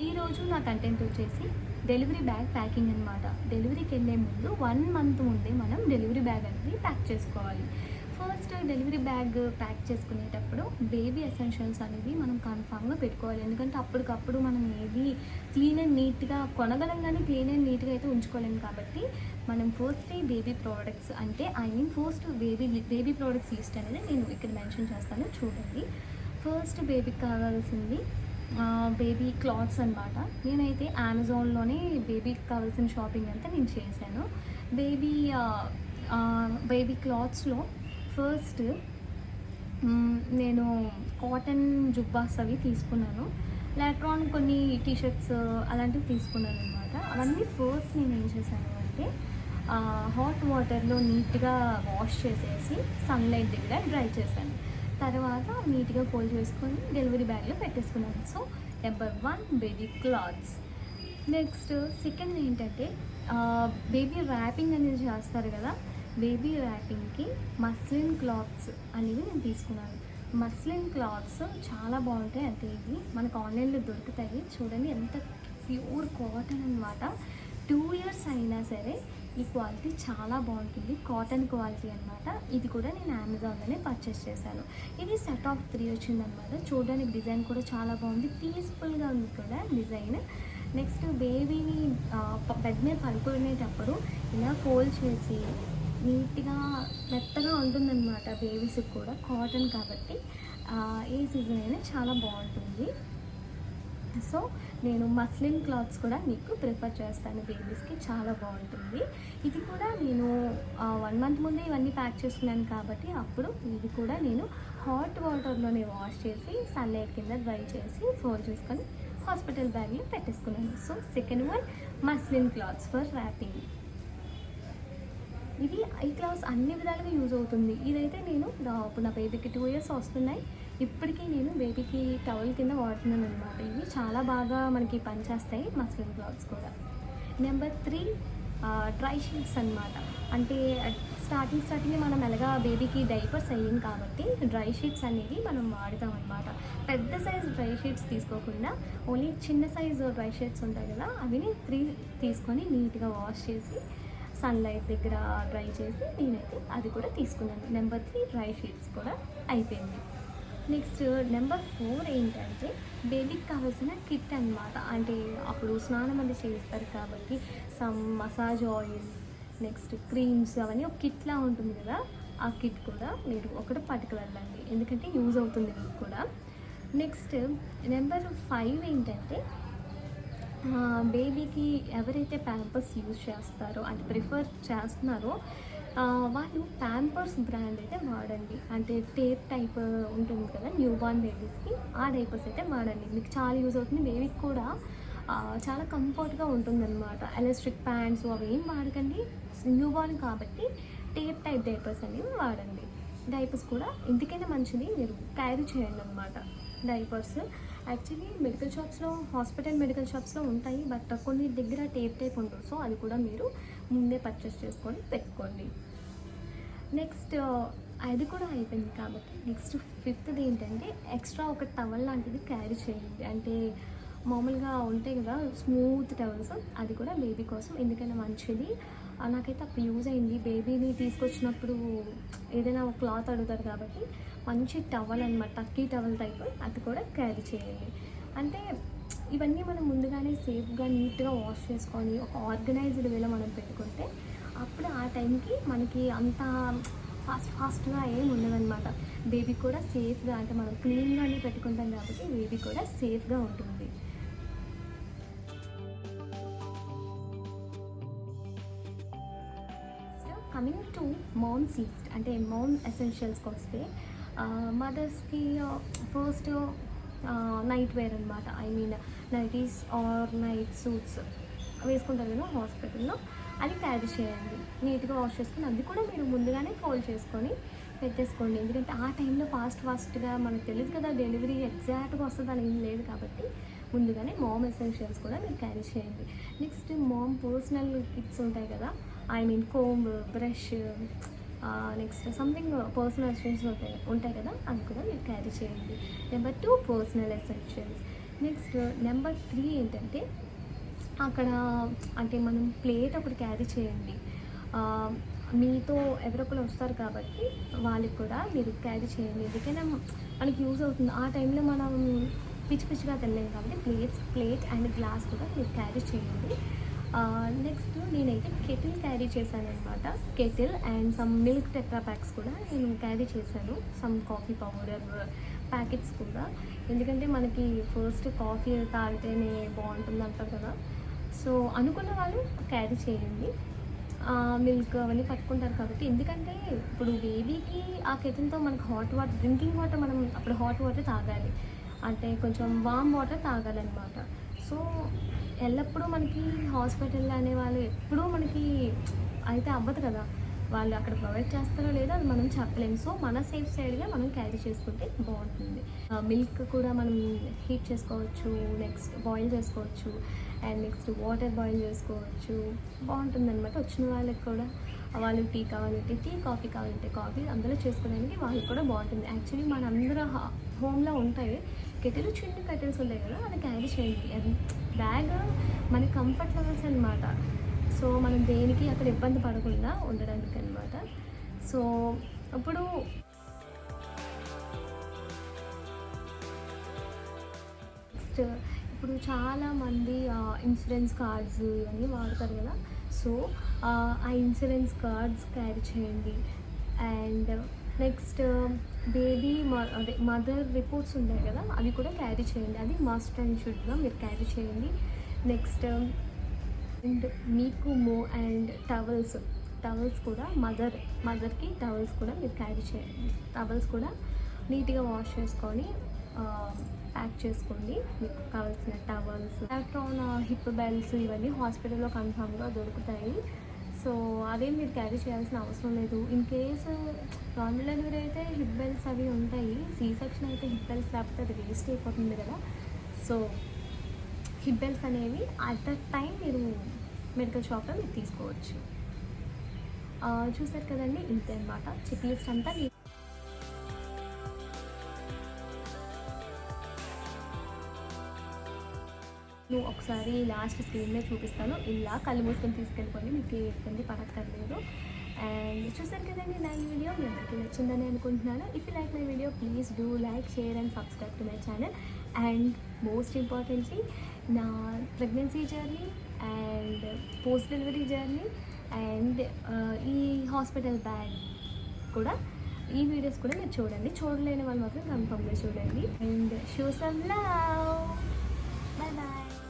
ఈరోజు నా కంటెంట్ వచ్చేసి డెలివరీ బ్యాగ్ ప్యాకింగ్ అనమాట. డెలివరీకి వెళ్ళే ముందు 1 మంత్ ముందే మనం డెలివరీ బ్యాగ్ అనేది ప్యాక్ చేసుకోవాలి. ఫస్ట్ డెలివరీ బ్యాగ్ ప్యాక్ చేసుకునేటప్పుడు బేబీ ఎసెన్షియల్స్ అనేది మనం కన్ఫామ్గా పెట్టుకోవాలి. ఎందుకంటే అప్పటికప్పుడు మనం ఏది క్లీన్ అండ్ నీట్గా కొనగలం, కానీ క్లీన్ అండ్ నీట్గా అయితే ఉంచుకోలేము. కాబట్టి మనం ఫస్ట్ బేబీ ప్రోడక్ట్స్ అంటే ఫస్ట్ బేబీ ప్రోడక్ట్స్ లిస్ట్ అనేది నేను ఇక్కడ మెన్షన్ చేస్తాను, చూడండి. ఫస్ట్ బేబీకి కావాల్సింది బేబీ క్లాత్స్ అనమాట. నేనైతే అమెజాన్లోనే బేబీకి కావాల్సిన షాపింగ్ అంతా నేను చేశాను. బేబీ క్లాత్స్లో ఫస్ట్ నేను కాటన్ జుబ్బాస్ అవి తీసుకున్నాను. లేటర్ కొన్ని టీషర్ట్స్ అలాంటివి తీసుకున్నాను అనమాట. అవన్నీ ఫస్ట్ నేను ఏం చేశాను అంటే హాట్ వాటర్లో నీట్గా వాష్ చేసేసి సన్లైట్ దగ్గర డ్రై చేశాను. తర్వాత నీట్గా ఫోల్డ్ చేసుకొని డెలివరీ బ్యాగ్లో పెట్టేసుకున్నాను. So number 1 baby clothes. Next second ఏంటంటే బేబీ ర్యాపింగ్ అనేది చేస్తారు కదా, బేబీ ర్యాపింగ్కి మస్లిన్ క్లాత్స్ అనేవి నేను తీసుకున్నాను. మస్లిన్ క్లాత్స్ చాలా బాగుంటాయి. అంటే ఇవి మనకు ఆన్లైన్లో దొరుకుతాయి. చూడండి ఎంత ప్యూర్ కాటన్ అనమాట. 2 years అయినా సరే ఈ క్వాలిటీ చాలా బాగుంటుంది. కాటన్ క్వాలిటీ అనమాట. ఇది కూడా నేను అమెజాన్లోనే పర్చేస్ చేశాను. ఇది సెట్ ఆఫ్ 3 వచ్చిందనమాట. చూడడానికి డిజైన్ కూడా చాలా బాగుంది, పీస్ఫుల్గా ఉంది కూడా డిజైన్. నెక్స్ట్ బేబీని బెడ్ మీద పడుకునేటప్పుడు ఇలా ఫోల్డ్ చేసి నీట్గా మెత్తగా ఉంటుందన్నమాట. బేబీస్కి కూడా కాటన్ కాబట్టి ఏ సీజన్ అయినా చాలా బాగుంటుంది. సో నేను మస్లిన్ క్లాత్స్ కూడా మీకు ప్రిఫర్ చేస్తాను. బేబీస్కి చాలా బాగుంటుంది. ఇది కూడా నేను 1 month ముందే ఇవన్నీ ప్యాక్ చేసుకున్నాను కాబట్టి అప్పుడు ఇది కూడా నేను హాట్ వాటర్లోనే వాష్ చేసి సన్లైట్ కింద డ్రై చేసి ఫోల్డ్ చేసుకొని హాస్పిటల్ బ్యాగ్లో పెట్టేసుకున్నాను. So second one muslin cloths for wrapping. ఈ క్లాత్స్ అన్ని విధాలుగా యూజ్ అవుతుంది. ఇదైతే నేను ఇప్పుడు నా బేబీకి 2 years వస్తున్నాయి. ఇప్పటికీ నేను బేబీకి టవల్ కింద వాడుతున్నాను అనమాట. ఇవి చాలా బాగా మనకి పనిచేస్తాయి మస్లిన్ క్లాత్స్ కూడా. నెంబర్ 3 డ్రై షీట్స్ అనమాట. అంటే స్టార్టింగ్ మనం ఎలాగా బేబీకి డైపర్స్ అయ్యింది కాబట్టి డ్రై షీట్స్ అనేవి మనం వాడతాం అనమాట. పెద్ద సైజు డ్రై షీట్స్ తీసుకోకుండా ఓన్లీ చిన్న సైజు డ్రై షీట్స్ ఉంటాయి కదా, అవి 3 తీసుకొని నీట్గా వాష్ చేసి సన్లైట్ దగ్గర డ్రై చేసి నేనైతే అది కూడా తీసుకున్నాను. నెంబర్ 3 డ్రై షీట్స్ కూడా అయిపోయింది. నెక్స్ట్ నెంబర్ 4 ఏంటంటే బేబీకి కావాల్సిన కిట్ అనమాట. అంటే అప్పుడు స్నానం అది చేస్తారు కాబట్టి some massage oils, next creams అవన్నీ ఒక కిట్లా ఉంటుంది కదా, ఆ కిట్ కూడా మీరు ఒకటి పట్టుకువెళ్ళండి, ఎందుకంటే యూజ్ అవుతుంది మీకు కూడా. నెక్స్ట్ నెంబర్ 5 ఏంటంటే బేబీకి ఎవరైతే ప్యాంపర్స్ యూజ్ చేస్తారో అంటే ప్రిఫర్ చేస్తున్నారో వాళ్ళు ప్యాంపర్స్ బ్రాండ్ అయితే వాడండి. అంటే టేప్ టైప్ ఉంటుంది కదా న్యూ బార్న్ బేబీస్కి, ఆ డైపర్స్ అయితే వాడండి. మీకు చాలా యూజ్ అవుతుంది. బేబీకి కూడా చాలా కంఫర్ట్గా ఉంటుందన్నమాట. ఎలాస్టిక్ ప్యాంట్స్ అవి ఏం వాడకండి, న్యూ బార్న్ కాబట్టి టేప్ టైప్ డైపర్స్ అనేవి వాడండి. డైపర్స్ కూడా ఎందుకైనా మంచిది, మీరు క్యారీ చేయండి అనమాట. డైపర్స్ యాక్చువల్లీ మెడికల్ షాప్స్లో, మెడికల్ షాప్స్లో ఉంటాయి, బట్ కొన్ని దగ్గర టేప్ ఉంటుంది. సో అది కూడా మీరు ముందే పర్చేస్ చేసుకొని పెట్టుకోండి. నెక్స్ట్ అది కూడా అయిపోయింది కాబట్టి నెక్స్ట్ 5th ఏంటంటే ఎక్స్ట్రా ఒక టవల్ లాంటిది క్యారీ చేయండి. అంటే మామూలుగా ఉంటాయి కదా స్మూత్ టవల్స్, అది కూడా బేబీ కోసం ఎందుకైనా మంచిది. నాకైతే అప్పుడు యూజ్ అయింది. బేబీని తీసుకొచ్చినప్పుడు ఏదైనా ఒక క్లాత్ అడుగుతారు కాబట్టి మంచి టవల్ అనమాట, టక్కీ టవల్ టైప్, అది కూడా క్యారీ చేయండి. అంటే ఇవన్నీ మనం ముందుగానే సేఫ్గా నీట్గా వాష్ చేసుకొని ఒక ఆర్గనైజ్డ్ వేలో మనం పెట్టుకుంటే అప్పుడు ఆ టైంకి మనకి అంత ఫాస్ట్గా ఏం ఉండదన్నమాట. బేబీ కూడా సేఫ్గా, అంటే మనం క్లీన్గానే పెట్టుకుంటాం కాబట్టి బేబీ కూడా సేఫ్గా ఉంటుంది. కమింగ్ టు మామ్స్ లిస్ట్, అంటే మామ్ ఎసెన్షియల్స్కి వస్తే మదర్స్కి ఫస్ట్ నైట్ వేర్ అనమాట. నైటీస్ ఆర్ నైట్ సూట్స్ వేసుకుంటారు కదా హాస్పిటల్లో, అది క్యారీ చేయండి. నీట్గా వాష్ చేసుకుని అది కూడా మీరు ముందుగానే ఫోల్డ్ చేసుకొని పెట్టేసుకోండి. ఎందుకంటే ఆ టైంలో ఫాస్ట్గా మనకు తెలియదు కదా డెలివరీ ఎగ్జాక్ట్గా వస్తుంది అని ఏం లేదు కాబట్టి ముందుగానే మామ్ ఎసెన్షియల్స్ కూడా మీరు క్యారీ చేయండి. నెక్స్ట్ మామ్ పర్సనల్ కిట్స్ ఉంటాయి కదా, comb, brush, next something personal essentials ఉంటాయి కదా, అవి కూడా మీరు క్యారీ చేయండి. Number 2 personal essentials. Next number 3 ఏంటంటే అక్కడ అంటే మనం ప్లేట్ ఒకటి క్యారీ చేయండి. మీతో ఎవరొకరు వస్తారు కాబట్టి వాళ్ళకి కూడా మీరు క్యారీ చేయండి. ఎందుకైనా మనకి యూజ్ అవుతుంది. ఆ టైంలో మనం పిచ్చి పిచ్చిగా తినలేం కాబట్టి ప్లేట్ అండ్ గ్లాస్ కూడా మీరు క్యారీ చేయండి. నెక్స్ట్ నేనైతే కెటిల్ క్యారీ చేశాననమాట. Kettle and some milk tetra packs కూడా నేను క్యారీ చేశాను. సమ్ కాఫీ పౌడర్ ప్యాకెట్స్ కూడా. ఎందుకంటే మనకి ఫస్ట్ కాఫీ తాగితేనే బాగుంటుంది అంటారు కదా. సో అనుకున్న వాళ్ళు క్యారీ చేయండి. మిల్క్ అవన్నీ పట్టుకుంటారు కాబట్టి. ఎందుకంటే ఇప్పుడు బేబీకి ఆ కెటిల్తో మనకు హాట్ వాటర్, డ్రింకింగ్ వాటర్ మనం అప్పుడు హాట్ వాటర్ తాగాలి, అంటే కొంచెం వామ్ వాటర్ తాగాలన్నమాట. సో ఎల్లప్పుడూ మనకి హాస్పిటల్ అనేవాళ్ళు ఎప్పుడూ మనకి అయితే అవ్వదు కదా, వాళ్ళు అక్కడ ప్రొవైడ్ చేస్తారో లేదో అది మనం చెప్పలేము. సో మన సేఫ్ సైడ్గా మనం క్యారీ చేసుకుంటే బాగుంటుంది. మిల్క్ కూడా మనం హీట్ చేసుకోవచ్చు, నెక్స్ట్ బాయిల్ చేసుకోవచ్చు, అండ్ నెక్స్ట్ వాటర్ బాయిల్ చేసుకోవచ్చు. బాగుంటుంది అనమాట. వచ్చిన వాళ్ళకి కూడా వాళ్ళు టీ కావాలంటే టీ, కాఫీ కావాలంటే కాఫీ అందులో చేసుకోవడానికి వాళ్ళకి కూడా బాగుంటుంది. యాక్చువల్లీ మన అందరూ హోమ్లో ఉంటాయి కెటిల్, చిన్న కెటిల్స్ ఉంటాయి కదా, అది క్యారీ చేయండి. బ్యాగ్ మన కంఫర్ట్ లెవెల్స్ అనమాట. సో మనం దేనికి అక్కడ ఇబ్బంది పడకుండా ఉండడానికి అనమాట. సో అప్పుడు నెక్స్ట్ ఇప్పుడు చాలామంది ఇన్సూరెన్స్ కార్డ్స్ ఇవన్నీ వాడతారు కదా. సో ఆ ఇన్సూరెన్స్ కార్డ్స్ క్యారీ చేయండి. అండ్ నెక్స్ట్ బేబీ అదే మదర్ రిపోర్ట్స్ ఉంటాయి కదా, అవి కూడా క్యారీ చేయండి. అది మస్ట్ అండ్ షుడ్గా మీరు క్యారీ చేయండి. నెక్స్ట్ అండ్ మీకు అండ్ టవల్స్ కూడా మదర్కి టవల్స్ కూడా మీరు క్యారీ చేయండి. టవల్స్ కూడా నీట్గా వాష్ చేసుకొని ప్యాక్ చేసుకోండి. మీకు కావాల్సిన టవల్స్, ఎలక్ట్రాన్ హిప్ బెల్ట్స్ ఇవన్నీ హాస్పిటల్లో కన్ఫామ్గా దొరుకుతాయి. సో అదేం మీరు క్యారీ చేయాల్సిన అవసరం లేదు. ఇన్ కేసు నార్మల్ డెలివరీ అయితే హిప్ బెల్ట్స్ అవి ఉంటాయి. సీ సెక్షన్ అయితే హిప్ బెల్ట్స్ లేకపోతే అది వేస్ట్ అయిపోతుంది కదా. సో హిప్ బెల్ట్స్ అనేవి అట్ దట్ టైం మీరు మెడికల్ షాప్లో మీరు తీసుకోవచ్చు. చూసారు కదండి, ఇంతే అనమాట చెక్ లిస్ట్ అంతా. నువ్వు ఒకసారి లాస్ట్ స్క్రీన్ మీద చూపిస్తాను. ఇలా కళ్ళు మూసుకొని తీసుకెళ్ళిపోయి మీకు ఏ ఇబ్బంది పడక్కర్లేదు. అండ్ చూసారు కదండి నా ఈ వీడియో మీ అందరికీ నచ్చిందని అనుకుంటున్నాను. If you like my video please do like, share and subscribe to my channel. And most importantly నా pregnancy journey and post delivery journey and ఈ హాస్పిటల్ బ్యాగ్ కూడా, ఈ వీడియోస్ కూడా మీరు చూడండి. చూడలేని వాళ్ళు మాత్రం కన్ఫర్మ్గా చూడండి. And show some love. Bye bye.